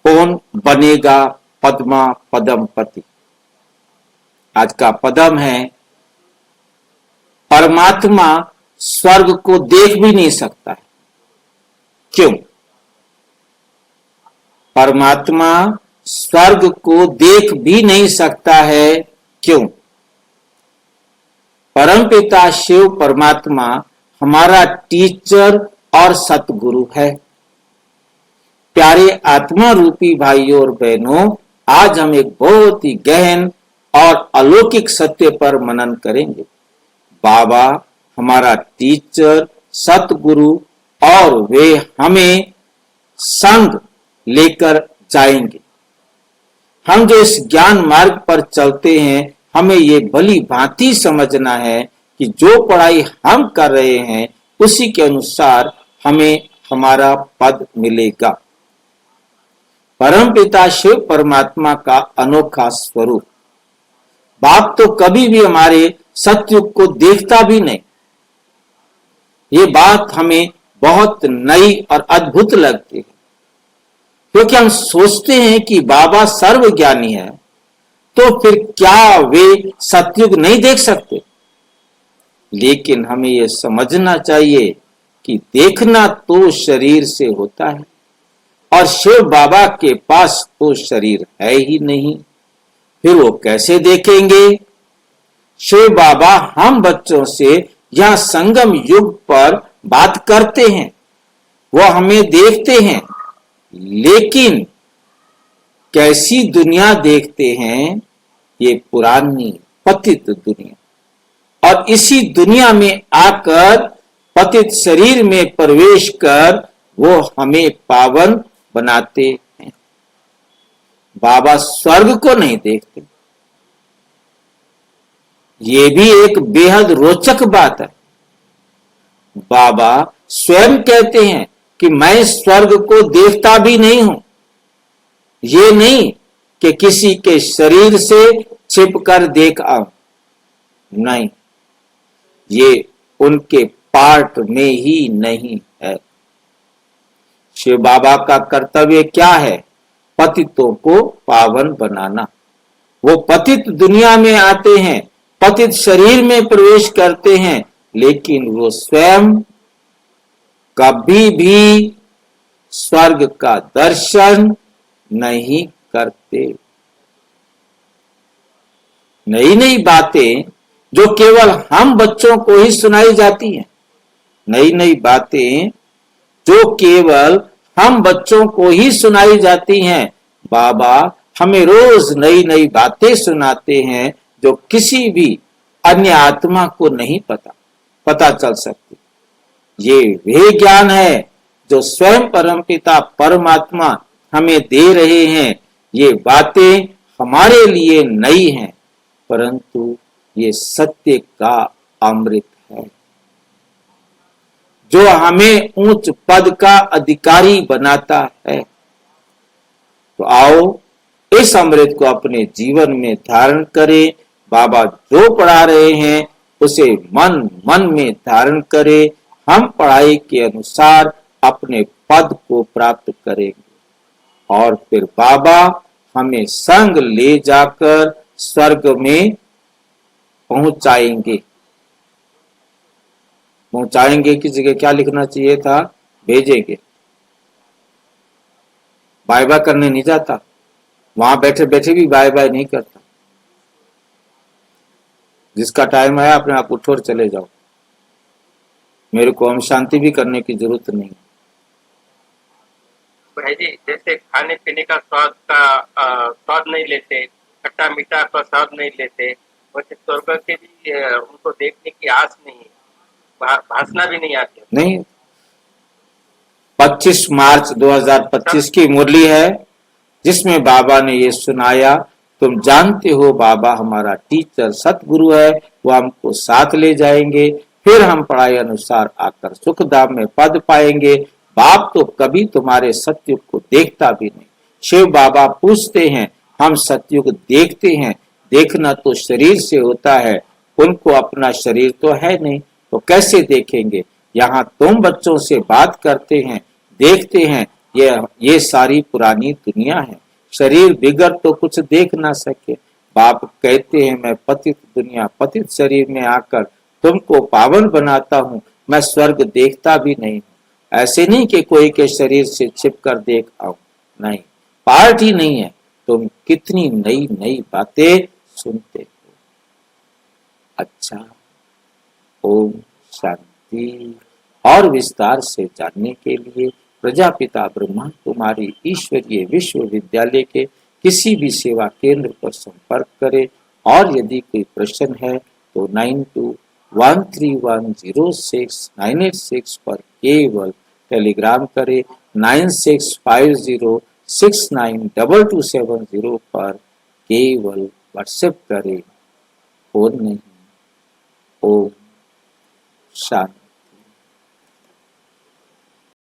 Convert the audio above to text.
कौन बनेगा पद्मा पदम पति। आज का पदम है, परमात्मा स्वर्ग को देख भी नहीं सकता है। क्यों? परमात्मा स्वर्ग को देख भी नहीं सकता है। क्यों? परमपिता शिव परमात्मा हमारा टीचर और सतगुरु है। प्यारे आत्मा रूपी भाइयों और बहनों, आज हम एक बहुत ही गहन और अलौकिक सत्य पर मनन करेंगे। बाबा हमारा टीचर, सतगुरु, और वे हमें संग लेकर जाएंगे। हम जो इस ज्ञान मार्ग पर चलते हैं, हमें ये भली भांति समझना है कि जो पढ़ाई हम कर रहे हैं उसी के अनुसार हमें हमारा पद मिलेगा। परमपिता शिव परमात्मा का अनोखा स्वरूप। बाप तो कभी भी हमारे सतयुग को देखता भी नहीं। ये बात हमें बहुत नई और अद्भुत लगती है, क्योंकि हम सोचते हैं कि बाबा सर्वज्ञानी है, तो फिर क्या वे सतयुग नहीं देख सकते? लेकिन हमें यह समझना चाहिए कि देखना तो शरीर से होता है, और शिव बाबा के पास तो शरीर है ही नहीं, फिर वो कैसे देखेंगे? शिव बाबा हम बच्चों से यह संगम युग पर बात करते हैं, वो हमें देखते हैं, लेकिन कैसी दुनिया देखते हैं? ये पुरानी पतित दुनिया। और इसी दुनिया में आकर पतित शरीर में प्रवेश कर वो हमें पावन बनाते हैं। बाबा स्वर्ग को नहीं देखते। ये भी एक बेहद रोचक बात है। बाबा स्वयं कहते हैं कि मैं स्वर्ग को देखता भी नहीं हूं। ये नहीं कि किसी के शरीर से छिपकर देख आऊं, नहीं, ये उनके पार्ट में ही नहीं है। शिव बाबा का कर्तव्य क्या है? पतितों को पावन बनाना। वो पतित दुनिया में आते हैं, पतित शरीर में प्रवेश करते हैं, लेकिन वो स्वयं कभी भी स्वर्ग का दर्शन नहीं करते। नई नई बातें जो केवल हम बच्चों को ही सुनाई जाती हैं, नई नई बातें जो केवल हम बच्चों को ही सुनाई जाती हैं, बाबा हमें रोज नई नई बातें सुनाते हैं जो किसी भी अन्य आत्मा को नहीं पता चल सकती। ये वे ज्ञान है जो स्वयं परमपिता परमात्मा हमें दे रहे हैं। ये बातें हमारे लिए नई हैं, परंतु ये सत्य का अमृत है जो हमें उच्च पद का अधिकारी बनाता है। तो आओ इस अमृत को अपने जीवन में धारण करें। बाबा जो पढ़ा रहे हैं उसे मन मन में धारण करें। हम पढ़ाई के अनुसार अपने पद को प्राप्त करेंगे, और फिर बाबा हमें संग ले जाकर स्वर्ग में पहुंचाएंगे की जगह क्या लिखना चाहिए था? भेजेंगे। बाय बाय करने नहीं जाता, वहां बैठे बैठे भी बाय बाय नहीं करता। जिसका टाइम आया अपने आप उठो और चले जाओ। मेरे को हम शांति भी करने की जरूरत नहीं। भाई जी, जैसे खाने पीने का स्वाद नहीं लेते, खट्टा मीठा का स्वाद नहीं लेते, वैसे स्वर्ग के भी उनको देखने की आस नहीं है, भासना भी नहीं आती। नहीं, 25 मार्च 2025 की मुरली है जिसमें बाबा ने ये सुनाया। तुम जानते हो बाबा हमारा टीचर सतगुरु है, वो हमको साथ ले जाएंगे, फिर हम पढ़ाई अनुसार आकर सुखधाम में पद पाएंगे। बाप तो कभी तुम्हारे सतयुग को देखता भी नहीं। शिव बाबा पूछते हैं, हम सतयुग देखते हैं, देखना तो शरीर से होता है, उनको अपना शरीर तो है नहीं, तो कैसे देखेंगे? यहाँ तुम बच्चों से बात करते हैं, देखते हैं, ये सारी पुरानी दुनिया है। शरीर बिगड़ तो कुछ देख ना सके। बाप कहते हैं मैं पतित दुनिया पतित शरीर में आकर तुमको पावन बनाता हूँ, मैं स्वर्ग देखता भी नहीं हूँ। ऐसे नहीं कि कोई के शरीर से छिप कर देख आऊं, नहीं, पार्ट ही नहीं है। तुम कितनी नई नई बातें सुनते हो। अच्छा, ओम शांति। और विस्तार से जानने के लिए प्रजापिता ब्रह्मा कुमारी ईश्वरीय विश्वविद्यालय के किसी भी सेवा केंद्र पर संपर्क करें। और यदि कोई प्रश्न है तो 9213106986 पर केवल टेलीग्राम करें। 9650692270 पर केवल व्हाट्सएप करें, फोन नहीं। ओम शांति।